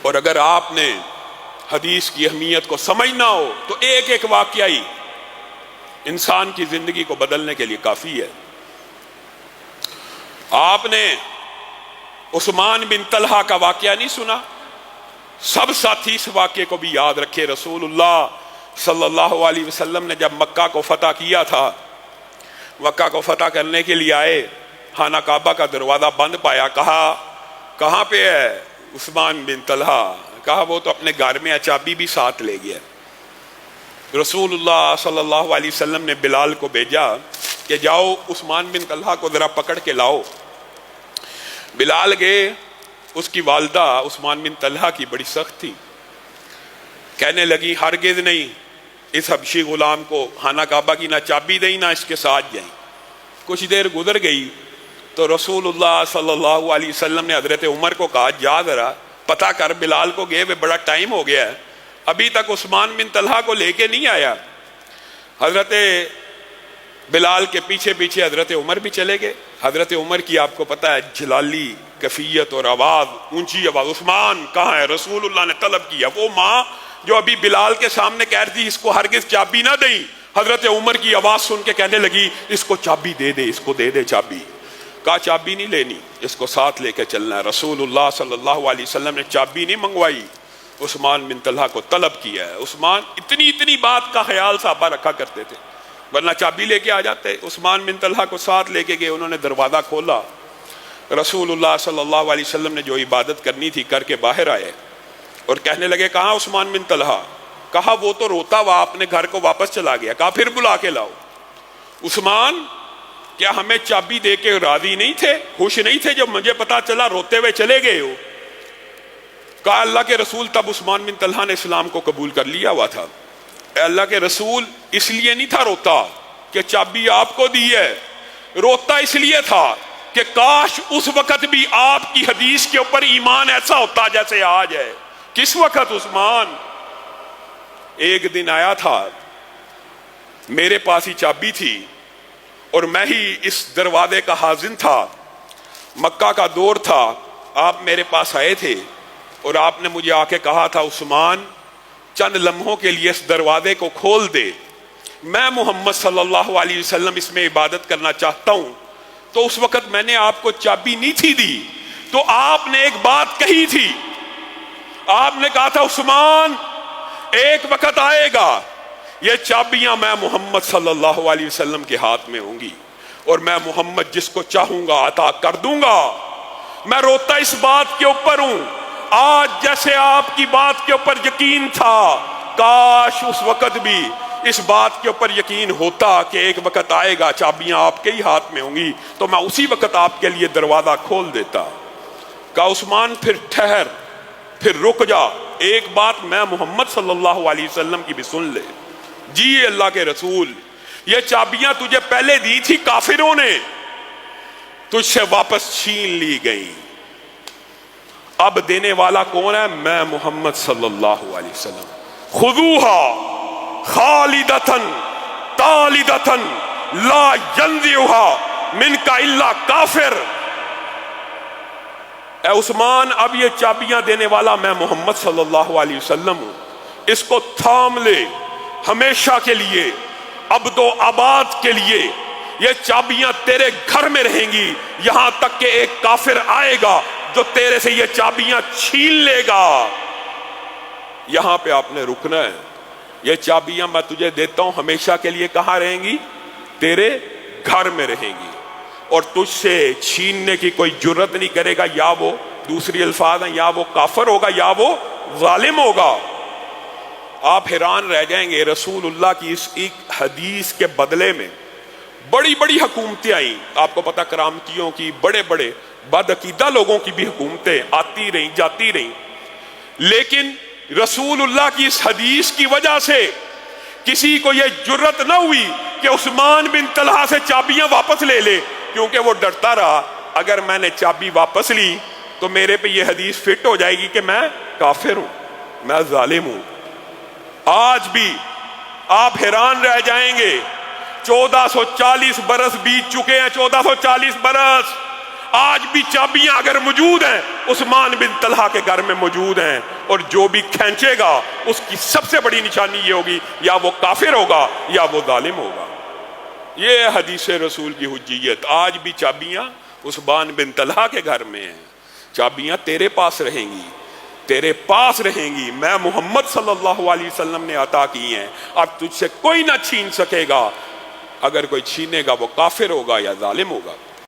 اور اگر آپ نے حدیث کی اہمیت کو سمجھنا ہو تو ایک ایک واقعہ ہی انسان کی زندگی کو بدلنے کے لیے کافی ہے۔ آپ نے عثمان بن طلحہ کا واقعہ نہیں سنا؟ سب ساتھی اس واقعے کو بھی یاد رکھے۔ رسول اللہ صلی اللہ علیہ وسلم نے جب مکہ کو فتح کیا تھا، مکہ کو فتح کرنے کے لیے آئے، خانہ کعبہ کا دروازہ بند پایا، کہا کہاں پہ ہے عثمان بن طلحہ؟ کہا وہ تو اپنے گھر میں چابی بھی ساتھ لے گیا۔ رسول اللہ صلی اللہ علیہ وسلم نے بلال کو بھیجا کہ جاؤ عثمان بن طلحہ کو ذرا پکڑ کے لاؤ۔ بلال گئے، اس کی والدہ عثمان بن طلحہ کی بڑی سخت تھی، کہنے لگی ہرگز نہیں اس حبشی غلام کو خانہ کعبہ کی نہ چابی دیں نہ اس کے ساتھ جائیں۔ کچھ دیر گزر گئی تو رسول اللہ صلی اللہ علیہ وسلم نے حضرت عمر کو کہا جا ذرا پتہ کر، بلال کو گئے ہوئے بڑا ٹائم ہو گیا ہے، ابھی تک عثمان بن طلحہ کو لے کے نہیں آیا۔ حضرت بلال کے پیچھے پیچھے حضرت عمر بھی چلے گئے۔ حضرت عمر کی آپ کو پتہ ہے جلالی کیفیت اور آواز، اونچی آواز، عثمان کہاں ہے؟ رسول اللہ نے طلب کیا۔ وہ ماں جو ابھی بلال کے سامنے کہہ رہی تھی اس کو ہرگز چابی نہ دیں، حضرت عمر کی آواز سن کے کہنے لگی اس کو چابی دے دے، اس کو دے دے چابی۔ کہا چابی نہیں لینی، اس کو ساتھ لے کے چلنا ہے۔ رسول اللہ صلی اللہ علیہ وسلم نے چابی نہیں منگوائی، عثمان بن طلحہ کو طلب کیا ہے۔ عثمان اتنی بات کا خیال صحابہ رکھا کرتے تھے، ورنہ چابی لے کے آ جاتے۔ عثمان بن طلحہ کو ساتھ لے کے گئے، انہوں نے دروازہ کھولا، رسول اللہ صلی اللہ علیہ وسلم نے جو عبادت کرنی تھی کر کے باہر آئے اور کہنے لگے کہاں عثمان بن طلحہ؟ کہا وہ تو روتا ہوا اپنے گھر کو واپس چلا گیا۔ کہا پھر بلا کے لاؤ۔ عثمان کیا ہمیں چابی دے کے راضی نہیں تھے، خوش نہیں تھے جب مجھے پتا چلا روتے ہوئے چلے گئے ہو؟ کہا اللہ کے رسول تب عثمان بن طلحہ نے اسلام کو قبول کر لیا ہوا تھا۔ اے اللہ کے رسول اس لیے نہیں تھا روتا کہ چابی آپ کو دی ہے، روتا اس لیے تھا کہ کاش اس وقت بھی آپ کی حدیث کے اوپر ایمان ایسا ہوتا جیسے آج ہے۔ کس وقت عثمان؟ ایک دن آیا تھا، میرے پاس ہی چابی تھی اور میں ہی اس دروازے کا خازن تھا، مکہ کا دور تھا، آپ میرے پاس آئے تھے اور آپ نے مجھے آ کے کہا تھا عثمان چند لمحوں کے لیے اس دروازے کو کھول دے، میں محمد صلی اللہ علیہ وسلم اس میں عبادت کرنا چاہتا ہوں۔ تو اس وقت میں نے آپ کو چابی نہیں تھی دی، تو آپ نے ایک بات کہی تھی، آپ نے کہا تھا عثمان ایک وقت آئے گا یہ چابیاں میں محمد صلی اللہ علیہ وسلم کے ہاتھ میں ہوں گی اور میں محمد جس کو چاہوں گا عطا کر دوں گا۔ میں روتا اس بات کے اوپر ہوں، آج جیسے آپ کی بات کے اوپر یقین تھا، کاش اس وقت بھی اس بات کے اوپر یقین ہوتا کہ ایک وقت آئے گا چابیاں آپ کے ہی ہاتھ میں ہوں گی تو میں اسی وقت آپ کے لیے دروازہ کھول دیتا۔ کہا عثمان پھر ٹھہر، پھر رک جا، ایک بات میں محمد صلی اللہ علیہ وسلم کی بھی سن لے۔ جی اللہ کے رسول، یہ چابیاں تجھے پہلے دی تھی کافروں نے، تجھ سے واپس چھین لی گئی، اب دینے والا کون ہے؟ میں محمد صلی اللہ علیہ وسلم۔ خذوها خالدتن طالدتن لا ينزعها منك الا کافر۔ اے عثمان اب یہ چابیاں دینے والا میں محمد صلی اللہ علیہ وسلم ہوں، اس کو تھام لے ہمیشہ کے لیے، ابد و آباد کے لیے، یہ چابیاں تیرے گھر میں رہیں گی یہاں تک کہ ایک کافر آئے گا جو تیرے سے یہ چابیاں چھین لے گا۔ یہاں پہ آپ نے رکنا ہے، یہ چابیاں میں تجھے دیتا ہوں ہمیشہ کے لیے، کہاں رہیں گی؟ تیرے گھر میں رہیں گی، اور تجھ سے چھیننے کی کوئی جرت نہیں کرے گا، یا وہ دوسری الفاظ ہیں یا وہ کافر ہوگا یا وہ ظالم ہوگا۔ آپ حیران رہ جائیں گے، رسول اللہ کی اس ایک حدیث کے بدلے میں بڑی بڑی حکومتیں آئیں، آپ کو پتہ کرامتیوں کی، بڑے بڑے بدعقیدہ لوگوں کی بھی حکومتیں آتی رہیں جاتی رہیں، لیکن رسول اللہ کی اس حدیث کی وجہ سے کسی کو یہ جرت نہ ہوئی کہ عثمان بن طلحہ سے چابیاں واپس لے لے، کیونکہ وہ ڈرتا رہا اگر میں نے چابی واپس لی تو میرے پہ یہ حدیث فٹ ہو جائے گی کہ میں کافر ہوں، میں ظالم ہوں۔ آج بھی آپ حیران رہ جائیں گے، 1440 برس بیت چکے ہیں، 1440 برس، آج بھی چابیاں اگر موجود ہیں عثمان بن طلحہ کے گھر میں موجود ہیں، اور جو بھی کھینچے گا اس کی سب سے بڑی نشانی یہ ہوگی یا وہ کافر ہوگا یا وہ ظالم ہوگا۔ یہ حدیث رسول کی حجیت، آج بھی چابیاں عثمان بن طلحہ کے گھر میں ہیں، چابیاں تیرے پاس رہیں گی، تیرے پاس رہیں گی، میں محمد صلی اللہ علیہ وسلم نے عطا کی ہیں، اب تجھ سے کوئی نہ چھین سکے گا، اگر کوئی چھینے گا وہ کافر ہوگا یا ظالم ہوگا۔